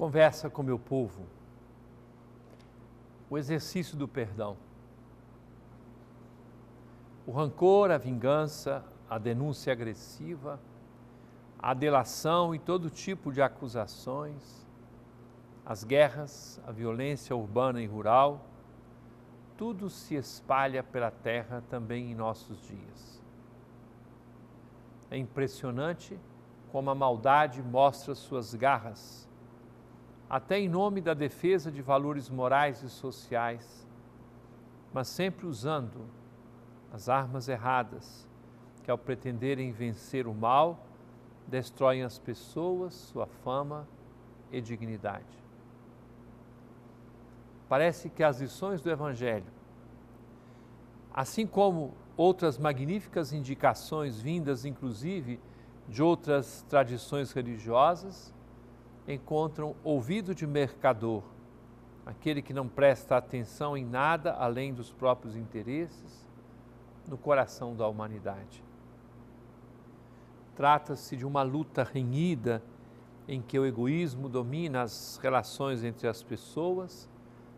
Conversa com meu povo. O exercício do perdão. O rancor, a vingança, a denúncia agressiva, a delação e todo tipo de acusações, as guerras, a violência urbana e rural, tudo se espalha pela terra também em nossos dias. É impressionante como a maldade mostra suas garras, até em nome da defesa de valores morais e sociais, mas sempre usando as armas erradas, que ao pretenderem vencer o mal, destroem as pessoas, sua fama e dignidade. Parece que as lições do Evangelho, assim como outras magníficas indicações vindas inclusive de outras tradições religiosas, encontram ouvido de mercador, aquele que não presta atenção em nada além dos próprios interesses, no coração da humanidade. Trata-se de uma luta renhida em que o egoísmo domina as relações entre as pessoas,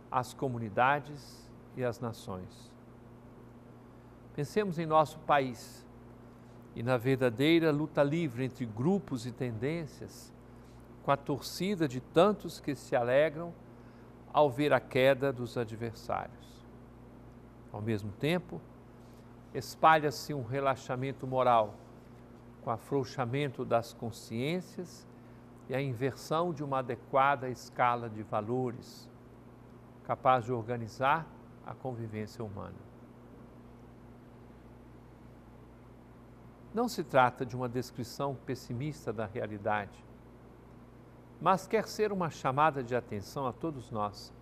as comunidades e as nações. Pensemos em nosso país e na verdadeira luta livre entre grupos e tendências, com a torcida de tantos que se alegram ao ver a queda dos adversários. Ao mesmo tempo, espalha-se um relaxamento moral, com o afrouxamento das consciências e a inversão de uma adequada escala de valores, capaz de organizar a convivência humana. Não se trata de uma descrição pessimista da realidade, mas quer ser uma chamada de atenção a todos nós,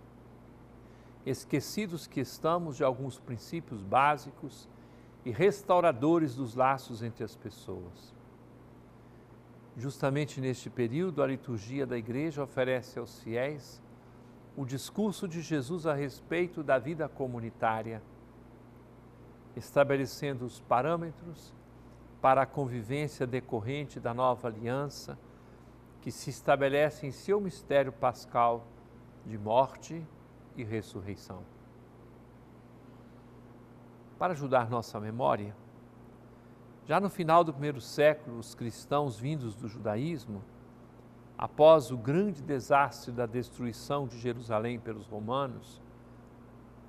esquecidos que estamos de alguns princípios básicos e restauradores dos laços entre as pessoas. Justamente neste período, a liturgia da Igreja oferece aos fiéis o discurso de Jesus a respeito da vida comunitária, estabelecendo os parâmetros para a convivência decorrente da nova aliança, que se estabelece em seu mistério pascal de morte e ressurreição. Para ajudar nossa memória, já no final do primeiro século, os cristãos vindos do judaísmo, após o grande desastre da destruição de Jerusalém pelos romanos,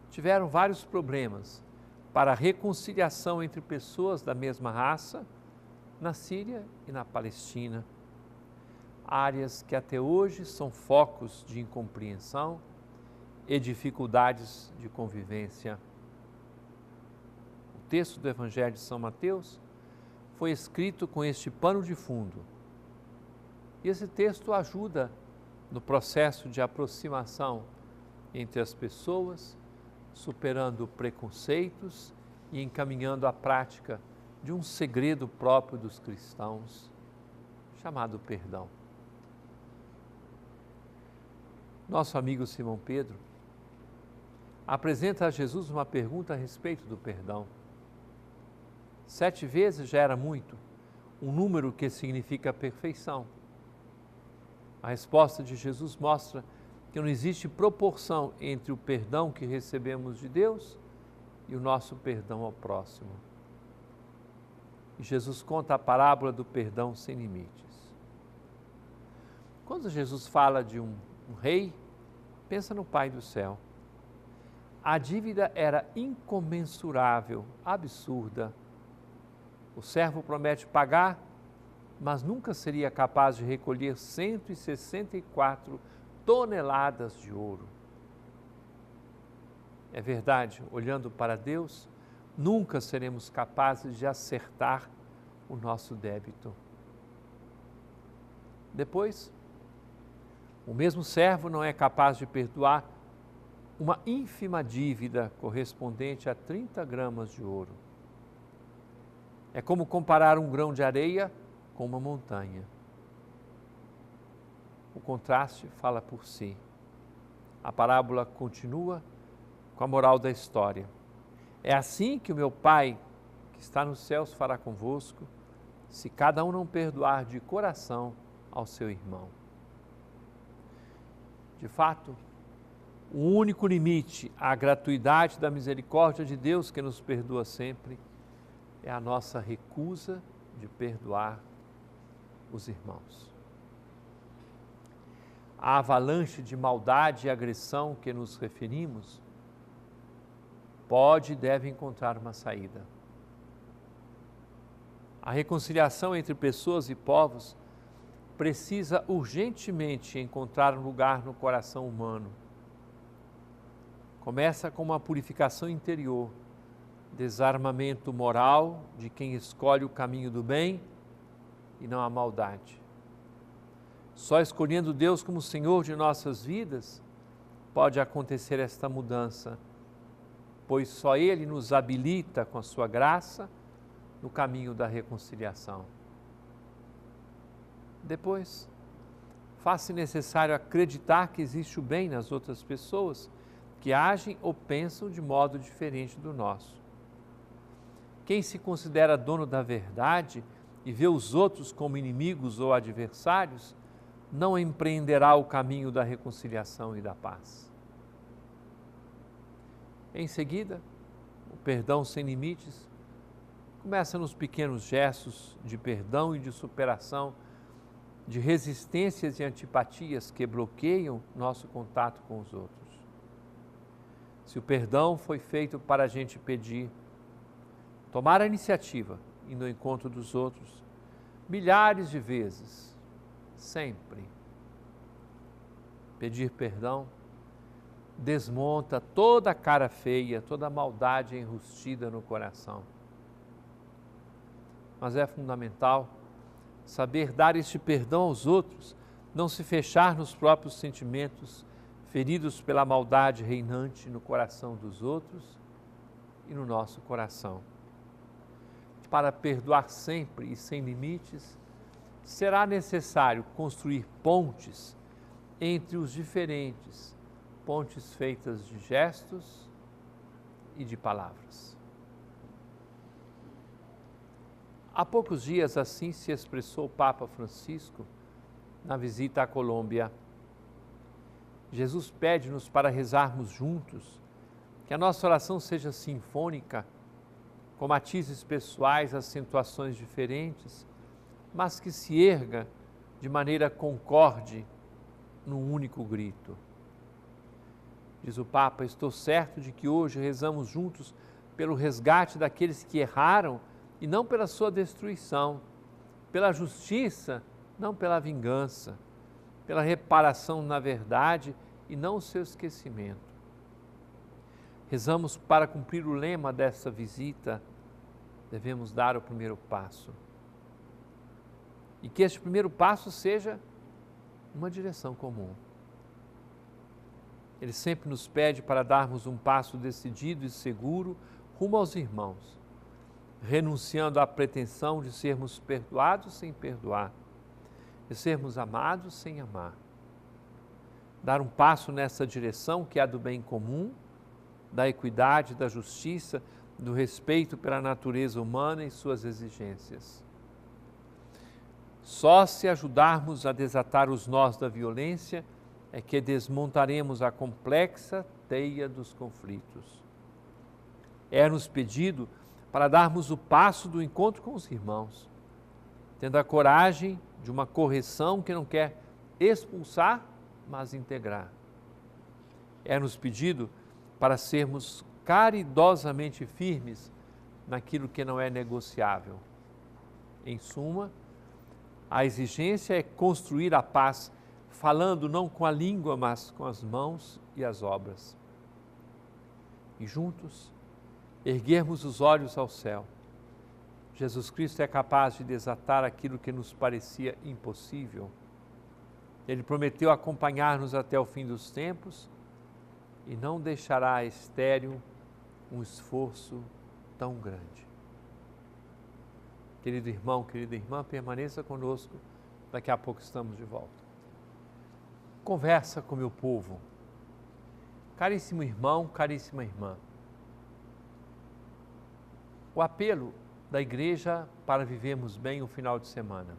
tiveram vários problemas para a reconciliação entre pessoas da mesma raça na Síria e na Palestina, áreas que até hoje são focos de incompreensão e dificuldades de convivência. O texto do Evangelho de São Mateus foi escrito com este pano de fundo. E esse texto ajuda no processo de aproximação entre as pessoas, superando preconceitos e encaminhando a prática de um segredo próprio dos cristãos, chamado perdão. Nosso amigo Simão Pedro apresenta a Jesus uma pergunta a respeito do perdão. 7 vezes já era muito, um número que significa perfeição. A resposta de Jesus mostra que não existe proporção entre o perdão que recebemos de Deus e o nosso perdão ao próximo. E Jesus conta a parábola do perdão sem limites. Quando Jesus fala de um rei, pensa no Pai do céu. A dívida era incomensurável, absurda. O servo promete pagar, mas nunca seria capaz de recolher 164 toneladas de ouro. É verdade, olhando para Deus, nunca seremos capazes de acertar o nosso débito. Depois, o mesmo servo não é capaz de perdoar uma ínfima dívida correspondente a 30 gramas de ouro. É como comparar um grão de areia com uma montanha. O contraste fala por si. A parábola continua com a moral da história. É assim que o meu Pai, que está nos céus, fará convosco, se cada um não perdoar de coração ao seu irmão. De fato, o único limite à gratuidade da misericórdia de Deus, que nos perdoa sempre, é a nossa recusa de perdoar os irmãos. A avalanche de maldade e agressão que nos referimos pode e deve encontrar uma saída. A reconciliação entre pessoas e povos precisa urgentemente encontrar um lugar no coração humano. Começa com uma purificação interior, desarmamento moral de quem escolhe o caminho do bem e não a maldade. Só escolhendo Deus como Senhor de nossas vidas pode acontecer esta mudança, pois só Ele nos habilita com a sua graça no caminho da reconciliação. Depois, faz-se necessário acreditar que existe o bem nas outras pessoas que agem ou pensam de modo diferente do nosso. Quem se considera dono da verdade e vê os outros como inimigos ou adversários, não empreenderá o caminho da reconciliação e da paz. Em seguida, o perdão sem limites começa nos pequenos gestos de perdão e de superação de resistências e antipatias que bloqueiam nosso contato com os outros. Se o perdão foi feito para a gente pedir, tomar a iniciativa indo ao encontro dos outros, milhares de vezes, sempre. Pedir perdão desmonta toda a cara feia, toda a maldade enrustida no coração. Mas é fundamental saber dar este perdão aos outros, não se fechar nos próprios sentimentos, feridos pela maldade reinante no coração dos outros e no nosso coração. Para perdoar sempre e sem limites, será necessário construir pontes entre os diferentes, pontes feitas de gestos e de palavras. Há poucos dias assim se expressou o Papa Francisco na visita à Colômbia. Jesus pede-nos para rezarmos juntos, que a nossa oração seja sinfônica, com matizes pessoais, acentuações diferentes, mas que se erga de maneira concorde num único grito. Diz o Papa: estou certo de que hoje rezamos juntos pelo resgate daqueles que erraram e não pela sua destruição, pela justiça, não pela vingança, pela reparação na verdade e não o seu esquecimento. Rezamos para cumprir o lema dessa visita, devemos dar o primeiro passo. E que este primeiro passo seja uma direção comum. Ele sempre nos pede para darmos um passo decidido e seguro rumo aos irmãos, renunciando à pretensão de sermos perdoados sem perdoar, de sermos amados sem amar. Dar um passo nessa direção que é a do bem comum, da equidade, da justiça, do respeito pela natureza humana e suas exigências. Só se ajudarmos a desatar os nós da violência é que desmontaremos a complexa teia dos conflitos. É-nos pedido para darmos o passo do encontro com os irmãos, tendo a coragem de uma correção que não quer expulsar, mas integrar. É-nos pedido para sermos caridosamente firmes naquilo que não é negociável. Em suma, a exigência é construir a paz, falando não com a língua, mas com as mãos e as obras. E juntos, erguermos os olhos ao céu. Jesus Cristo é capaz de desatar aquilo que nos parecia impossível. Ele prometeu acompanhar-nos até o fim dos tempos e não deixará estéril um esforço tão grande. Querido irmão, querida irmã, permaneça conosco, daqui a pouco estamos de volta. Conversa com meu povo. Caríssimo irmão, caríssima irmã, o apelo da igreja para vivermos bem o final de semana.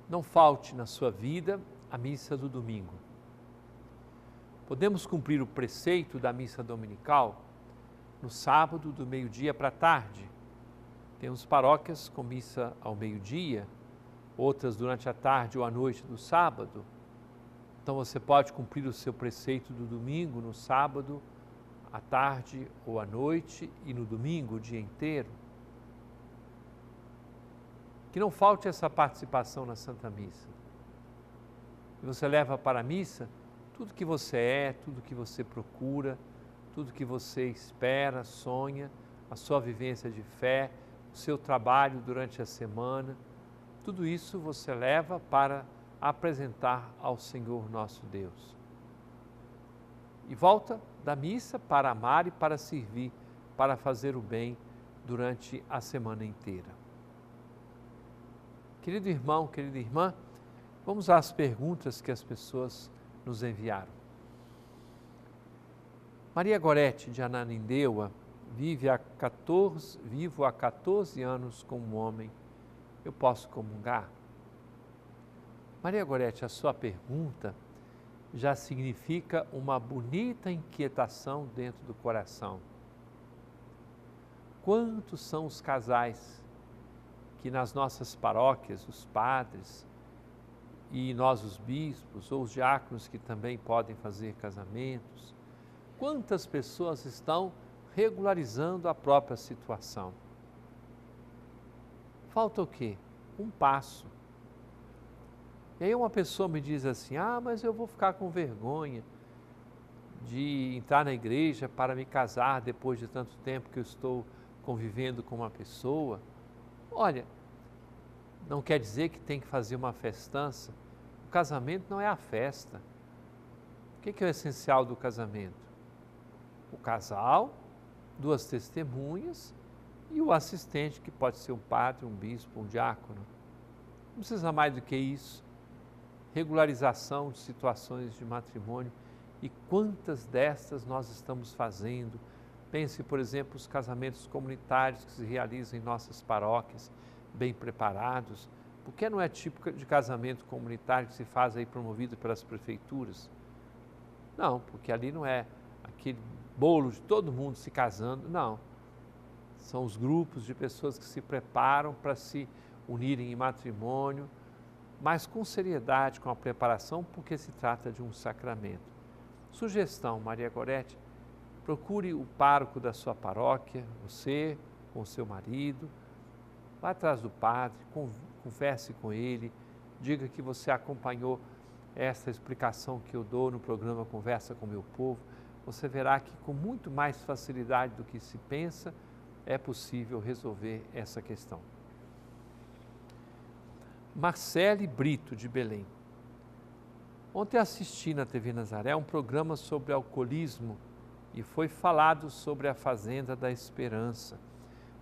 Não falte na sua vida a missa do domingo. Podemos cumprir o preceito da missa dominical no sábado, do meio-dia para a tarde. Temos paróquias com missa ao meio-dia, outras durante a tarde ou à noite do sábado. Então você pode cumprir o seu preceito do domingo no sábado, à tarde ou à noite, e no domingo o dia inteiro. Que não falte essa participação na Santa Missa. E você leva para a missa tudo que você é, tudo que você procura, tudo que você espera, sonha, a sua vivência de fé, o seu trabalho durante a semana. Tudo isso você leva para apresentar ao Senhor nosso Deus. E volta da missa para amar e para servir, para fazer o bem durante a semana inteira. Querido irmão, querida irmã, vamos às perguntas que as pessoas nos enviaram. Maria Gorete, de Ananindeua, vivo há 14 anos com um homem. Eu posso comungar? Maria Gorete, a sua pergunta já significa uma bonita inquietação dentro do coração. Quantos são os casais que nas nossas paróquias, os padres e nós os bispos ou os diáconos que também podem fazer casamentos, quantas pessoas estão regularizando a própria situação? Falta o quê? Um passo. E aí uma pessoa me diz assim, mas eu vou ficar com vergonha de entrar na igreja para me casar depois de tanto tempo que eu estou convivendo com uma pessoa. Olha, não quer dizer que tem que fazer uma festança. O casamento não é a festa. O que é o essencial do casamento? O casal, duas testemunhas e o assistente, que pode ser um padre, um bispo, um diácono. Não precisa mais do que isso. Regularização de situações de matrimônio. E quantas destas nós estamos fazendo? Pense, por exemplo, os casamentos comunitários que se realizam em nossas paróquias, bem preparados. Por que não é típico de casamento comunitário que se faz aí promovido pelas prefeituras? Não, porque ali não é aquele bolo de todo mundo se casando, não. São os grupos de pessoas que se preparam para se unirem em matrimônio, mas com seriedade, com a preparação, porque se trata de um sacramento. Sugestão, Maria Gorete, procure o pároco da sua paróquia, você com o seu marido, vá atrás do padre, converse com ele, diga que você acompanhou essa explicação que eu dou no programa Conversa com Meu Povo. Você verá que com muito mais facilidade do que se pensa, é possível resolver essa questão. Marcele Brito, de Belém. Ontem assisti na TV Nazaré um programa sobre alcoolismo e foi falado sobre a Fazenda da Esperança.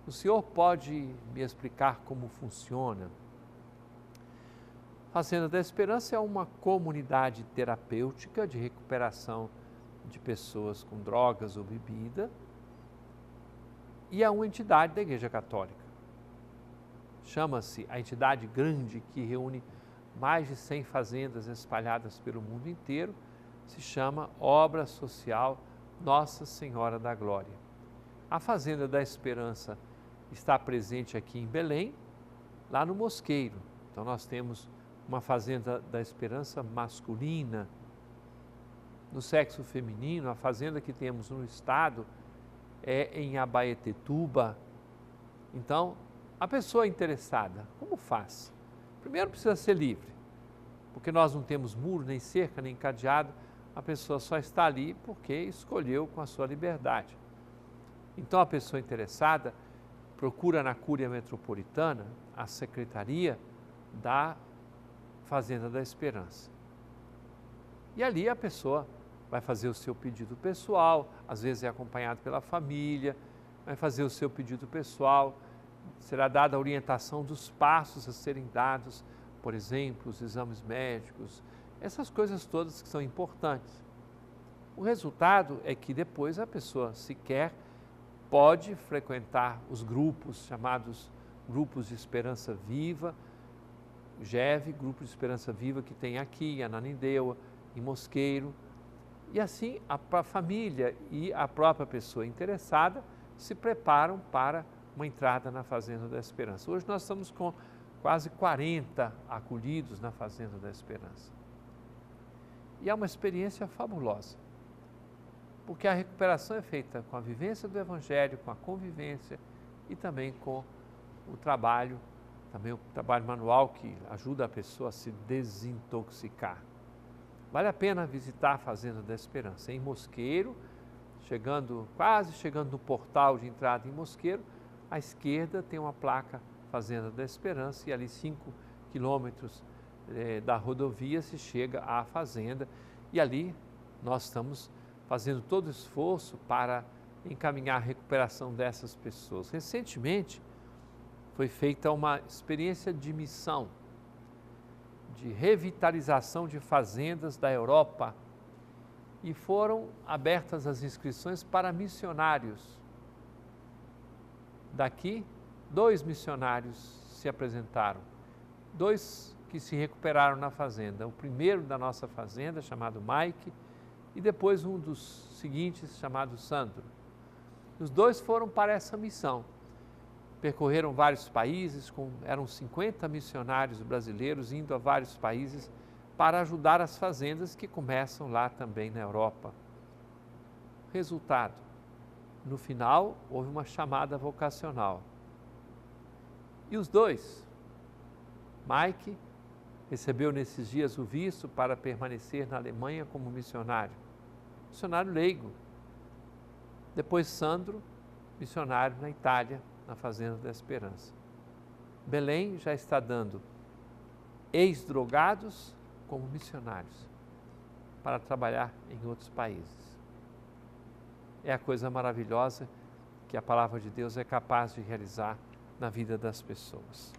O senhor pode me explicar como funciona? Fazenda da Esperança é uma comunidade terapêutica de recuperação de pessoas com drogas ou bebida e é uma entidade da Igreja Católica. Chama-se a entidade grande que reúne mais de 100 fazendas espalhadas pelo mundo inteiro, se chama Obra Social Nossa Senhora da Glória. A Fazenda da Esperança está presente aqui em Belém, lá no Mosqueiro. Então nós temos uma Fazenda da Esperança masculina. No sexo feminino, a fazenda que temos no estado é em Abaetetuba. Então, a pessoa interessada, como faz? Primeiro precisa ser livre, porque nós não temos muro, nem cerca, nem cadeado, a pessoa só está ali porque escolheu com a sua liberdade. Então a pessoa interessada procura na Cúria Metropolitana a Secretaria da Fazenda da Esperança. E ali a pessoa vai fazer o seu pedido pessoal, às vezes é acompanhado pela família, vai fazer o seu pedido pessoal, será dada a orientação dos passos a serem dados, por exemplo, os exames médicos, essas coisas todas que são importantes. O resultado é que depois a pessoa sequer pode frequentar os grupos chamados grupos de esperança viva, GEV, Grupo de Esperança Viva, que tem aqui, em Ananindeua, em Mosqueiro. E assim, a família e a própria pessoa interessada se preparam para uma entrada na Fazenda da Esperança. Hoje nós estamos com quase 40 acolhidos na Fazenda da Esperança. E é uma experiência fabulosa, porque a recuperação é feita com a vivência do Evangelho, com a convivência e também com o trabalho, também o trabalho manual que ajuda a pessoa a se desintoxicar. Vale a pena visitar a Fazenda da Esperança, em Mosqueiro, quase chegando no portal de entrada em Mosqueiro, à esquerda tem uma placa Fazenda da Esperança e ali 5 quilômetros da rodovia se chega à fazenda e ali nós estamos fazendo todo o esforço para encaminhar a recuperação dessas pessoas. Recentemente foi feita uma experiência de missão, de revitalização de fazendas da Europa e foram abertas as inscrições para missionários. Daqui, 2 missionários se apresentaram, 2 que se recuperaram na fazenda. O primeiro da nossa fazenda, chamado Mike, e depois um dos seguintes, chamado Sandro. Os 2 foram para essa missão. Percorreram vários países, eram 50 missionários brasileiros indo a vários países para ajudar as fazendas que começam lá também na Europa. Resultado, no final houve uma chamada vocacional. E os 2, Mike recebeu nesses dias o visto para permanecer na Alemanha como missionário leigo. Depois Sandro, missionário na Itália, na Fazenda da Esperança. Belém já está dando ex-drogados como missionários para trabalhar em outros países. É a coisa maravilhosa que a palavra de Deus é capaz de realizar na vida das pessoas.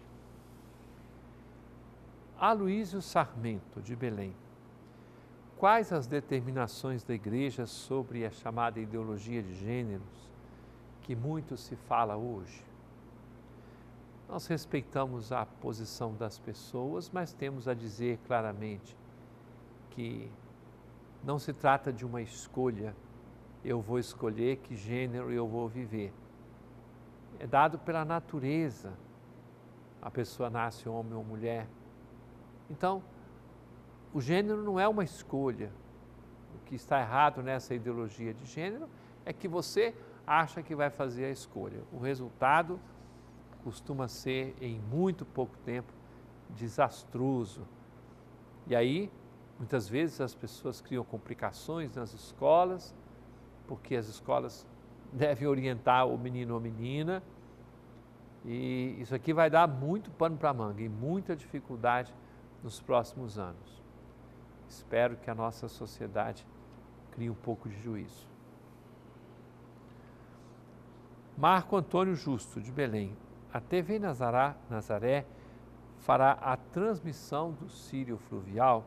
Aloísio Sarmento, de Belém. Quais as determinações da Igreja sobre a chamada ideologia de gêneros que muito se fala hoje? Nós respeitamos a posição das pessoas, mas temos a dizer claramente que não se trata de uma escolha, eu vou escolher que gênero eu vou viver. É dado pela natureza, a pessoa nasce homem ou mulher. Então, o gênero não é uma escolha. O que está errado nessa ideologia de gênero é que você acha que vai fazer a escolha. O resultado costuma ser, em muito pouco tempo, desastroso. E aí, muitas vezes as pessoas criam complicações nas escolas, porque as escolas devem orientar o menino ou a menina, e isso aqui vai dar muito pano para a manga e muita dificuldade nos próximos anos. Espero que a nossa sociedade crie um pouco de juízo. Marco Antônio Justo, de Belém. A TV Nazaré fará a transmissão do Círio Fluvial?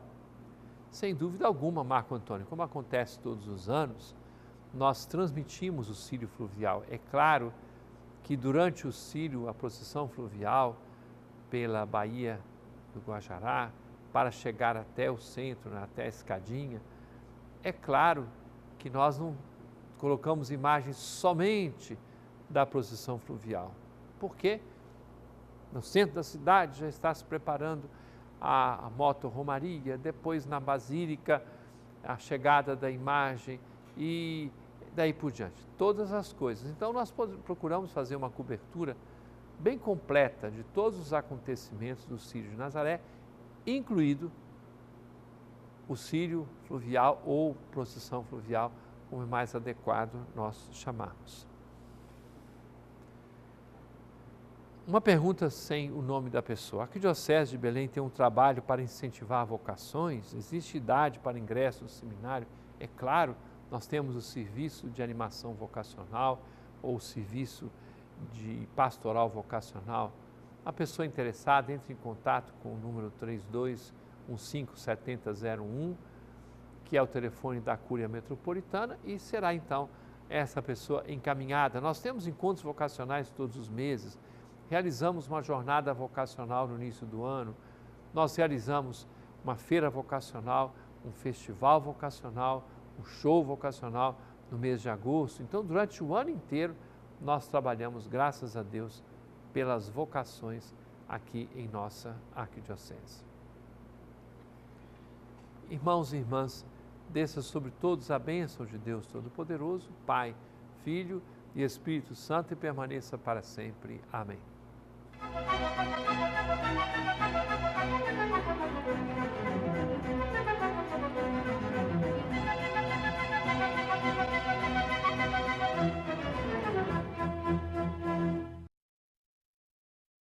Sem dúvida alguma, Marco Antônio, como acontece todos os anos, nós transmitimos o Círio Fluvial. É claro que durante o Círio, a procissão fluvial pela Baía do Guajará, para chegar até o centro, até a escadinha, é claro que nós não colocamos imagens somente da procissão fluvial, porque no centro da cidade já está se preparando a moto-romaria, depois na Basílica a chegada da imagem e daí por diante, todas as coisas. Então nós procuramos fazer uma cobertura bem completa de todos os acontecimentos do Círio de Nazaré, incluído o Círio Fluvial ou procissão fluvial, como é mais adequado nós chamarmos. Uma pergunta sem o nome da pessoa. A Arquidiocese de Belém tem um trabalho para incentivar vocações? Existe idade para ingresso no seminário? É claro, nós temos o serviço de animação vocacional ou o serviço de pastoral vocacional. A pessoa interessada entre em contato com o número 3215-7001, que é o telefone da Cúria Metropolitana, e será então essa pessoa encaminhada. Nós temos encontros vocacionais todos os meses, realizamos uma jornada vocacional no início do ano, nós realizamos uma feira vocacional, um festival vocacional, um show vocacional no mês de agosto. Então, durante o ano inteiro, nós trabalhamos, graças a Deus, pelas vocações aqui em nossa arquidiocese. Irmãos e irmãs, desça sobre todos a bênção de Deus Todo-Poderoso, Pai, Filho e Espírito Santo, e permaneça para sempre. Amém.